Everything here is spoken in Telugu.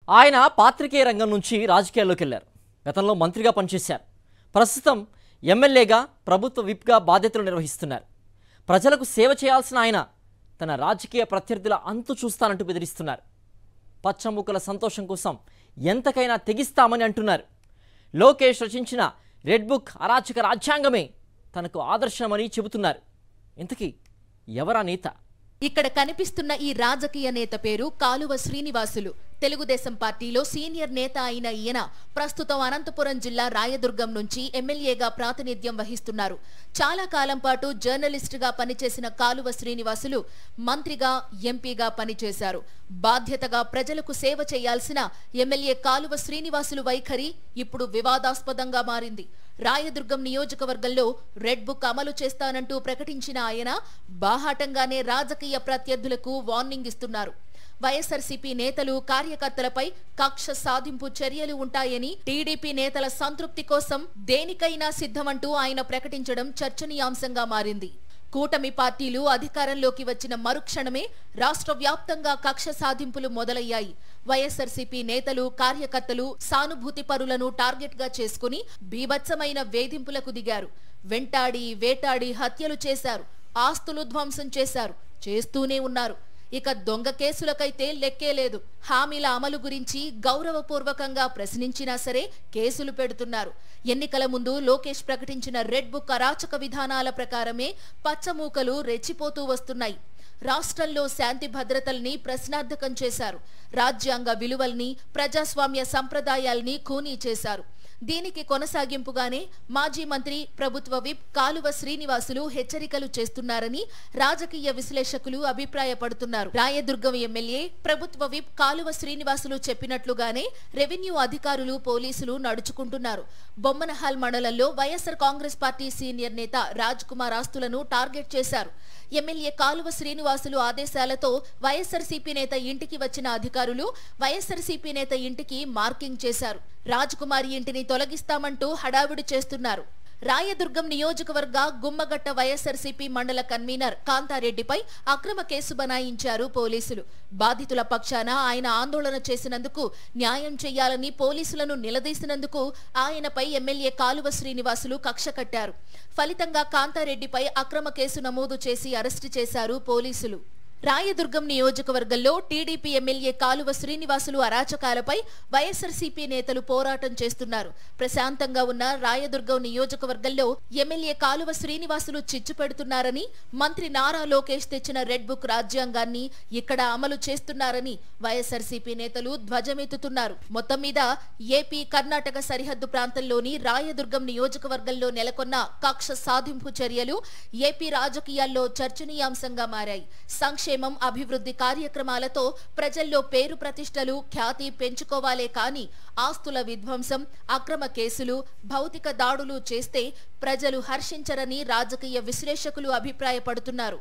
ఆయన పాత్రికేయ రంగం నుంచి రాజకీయాల్లోకి వెళ్లారు. గతంలో మంత్రిగా పనిచేశారు. ప్రస్తుతం ఎమ్మెల్యేగా ప్రభుత్వ విప్గా బాధ్యతలు నిర్వహిస్తున్నారు. ప్రజలకు సేవ చేయాల్సిన ఆయన తన రాజకీయ ప్రత్యర్థుల అంతు చూస్తానంటూ బెదిరిస్తున్నారు. పచ్చముక్కల సంతోషం కోసం ఎంతకైనా తెగిస్తామని అంటున్నారు. లోకేష్ రచించిన రెడ్ బుక్ అరాచక రాజ్యాంగమే తనకు ఆదర్శమని చెబుతున్నారు. ఇంతకీ ఎవరా నేత? ఇక్కడ కనిపిస్తున్న ఈ రాజకీయ నేత పేరు కాలువ శ్రీనివాసులు. తెలుగుదేశం పార్టీలో సీనియర్ నేత అయిన ఈయన ప్రస్తుతం అనంతపురం జిల్లా రాయదుర్గం నుంచి ఎమ్మెల్యేగా ప్రాతినిధ్యం వహిస్తున్నారు. చాలా కాలం పాటు జర్నలిస్టుగా పనిచేసిన కాలువ శ్రీనివాసులు మంత్రిగా, ఎంపీగా పనిచేశారు. బాధ్యతగా ప్రజలకు సేవ చేయాల్సిన ఎమ్మెల్యే కాలువ శ్రీనివాసులు వైఖరి ఇప్పుడు వివాదాస్పదంగా మారింది. రాయదుర్గం నియోజకవర్గంలో రెడ్ బుక్ అమలు చేస్తానంటూ ప్రకటించిన ఆయన బాహాటంగానే రాజకీయ ప్రత్యర్థులకు వార్నింగ్ ఇస్తున్నారు. వైఎస్ఆర్సీపీ నేతలు, కార్యకర్తలపై కక్ష సాధింపు చర్యలు ఉంటాయని, టీడీపీ నేతల సంతృప్తి కోసం దేనికైనా సిద్ధమంటూ ఆయన ప్రకటించడం చర్చనీయాంశంగా మారింది. కూటమి పార్టీలు అధికారంలోకి వచ్చిన మరుక్షణమే రాష్ట్ర వ్యాప్తంగా కక్ష సాధింపులు మొదలయ్యాయి. వైఎస్ఆర్సీపీ నేతలు, కార్యకర్తలు సానుభూతి పరులను టార్గెట్ గా చేసుకుని బీభత్సమైన వేధింపులకు దిగారు. వెంటాడి, వేటాడి హత్యలు చేశారు. ఆస్తులు ధ్వంసం చేశారు. చేస్తూనే ఉన్నారు. ఇక దొంగ కేసులకైతే లెక్కే లేదు. హామీల అమలు గురించి గౌరవపూర్వకంగా ప్రశ్నించినా సరే కేసులు పెడుతున్నారు. ఎన్నికల ముందు లోకేష్ ప్రకటించిన రెడ్ బుక్ అరాచక విధానాల ప్రకారమే పచ్చమూకలు రెచ్చిపోతూ వస్తున్నాయి. రాష్ట్రంలో శాంతి భద్రతల్ని ప్రశ్నార్థకం చేశారు. రాజ్యాంగ విలువల్ని, ప్రజాస్వామ్య సంప్రదాయాల్ని ఖూనీ చేశారు. దీనికి కొనసాగింపుగానే మాజీ మంత్రి, ప్రభుత్వ విప్ కాలువ శ్రీనివాసులు హెచ్చరికలు చేస్తున్నారని రాజకీయ విశ్లేషకులు అభిప్రాయపడుతున్నారు. రాయదుర్గం ఎమ్మెల్యే, ప్రభుత్వ విప్ కాలువ శ్రీనివాసులు చెప్పినట్లుగానే రెవెన్యూ అధికారులు, పోలీసులు నడుచుకుంటున్నారు. బొమ్మనహాల్ మండలంలో వైఎస్ఆర్ కాంగ్రెస్ పార్టీ సీనియర్ నేత రాజ్ కుమార్ ఆస్తులను టార్గెట్ చేశారు. ఎమ్మెల్యే కాలువ శ్రీనివాసులు ఆదేశాలతో వైఎస్ఆర్సీపీ నేత ఇంటికి వచ్చిన అధికారులు వైఎస్ఆర్సీపీ నేత ఇంటికి మార్కింగ్ చేశారు. రాజ్ కుమార్ ఇంటిని తొలగిస్తామంటూ హడావిడి చేస్తున్నారు. రాయదుర్గం నియోజకవర్గ గుమ్మగట్ట వైఎస్ఆర్సీపీ మండల కన్వీనర్ కాంతారెడ్డిపై అక్రమ కేసు బనాయించారు పోలీసులు. బాధితుల పక్షాన ఆయన ఆందోళన చేసినందుకు, న్యాయం చేయాలని పోలీసులను నిలదీసినందుకు ఆయనపై ఎమ్మెల్యే కాలువ శ్రీనివాసులు కక్ష కట్టారు. ఫలితంగా కాంతారెడ్డిపై అక్రమ కేసు నమోదు చేసి అరెస్టు చేశారు పోలీసులు. రాయదుర్గం నియోజకవర్గంలో టీడీపీ ఎమ్మెల్యే కాలువ శ్రీనివాసులు అరాచకాలపై వైఎస్ఆర్సీపీ నేతలు పోరాటం చేస్తున్నారు. ప్రశాంతంగా ఉన్న రాయదుర్గం నియోజకవర్గంలో ఎమ్మెల్యే కాలువ శ్రీనివాసులు చిచ్చు పెడుతున్నారని, మంత్రి నారా లోకేష్ తెచ్చిన రెడ్ బుక్ రాజ్యాంగాన్ని ఇక్కడ అమలు చేస్తున్నారని వైఎస్ఆర్సీపీ నేతలు ధ్వజమెత్తుతున్నారు. మొత్తం మీద ఏపీ, కర్ణాటక సరిహద్దు ప్రాంతంలోని రాయదుర్గం నియోజకవర్గంలో నెలకొన్న కక్ష సాధింపు చర్యలు ఏపీ రాజకీయాల్లో చర్చనీయాంశంగా మారాయి. సంక్షేమం, అభివృద్ధి కార్యక్రమాలతో ప్రజల్లో పేరు ప్రతిష్టలు, ఖ్యాతి పెంచుకోవాలే కానీ ఆస్తుల విధ్వంసం, అక్రమ కేసులు, భౌతిక దాడులు చేస్తే ప్రజలు హర్షించరని రాజకీయ విశ్లేషకులు అభిప్రాయపడుతున్నారు.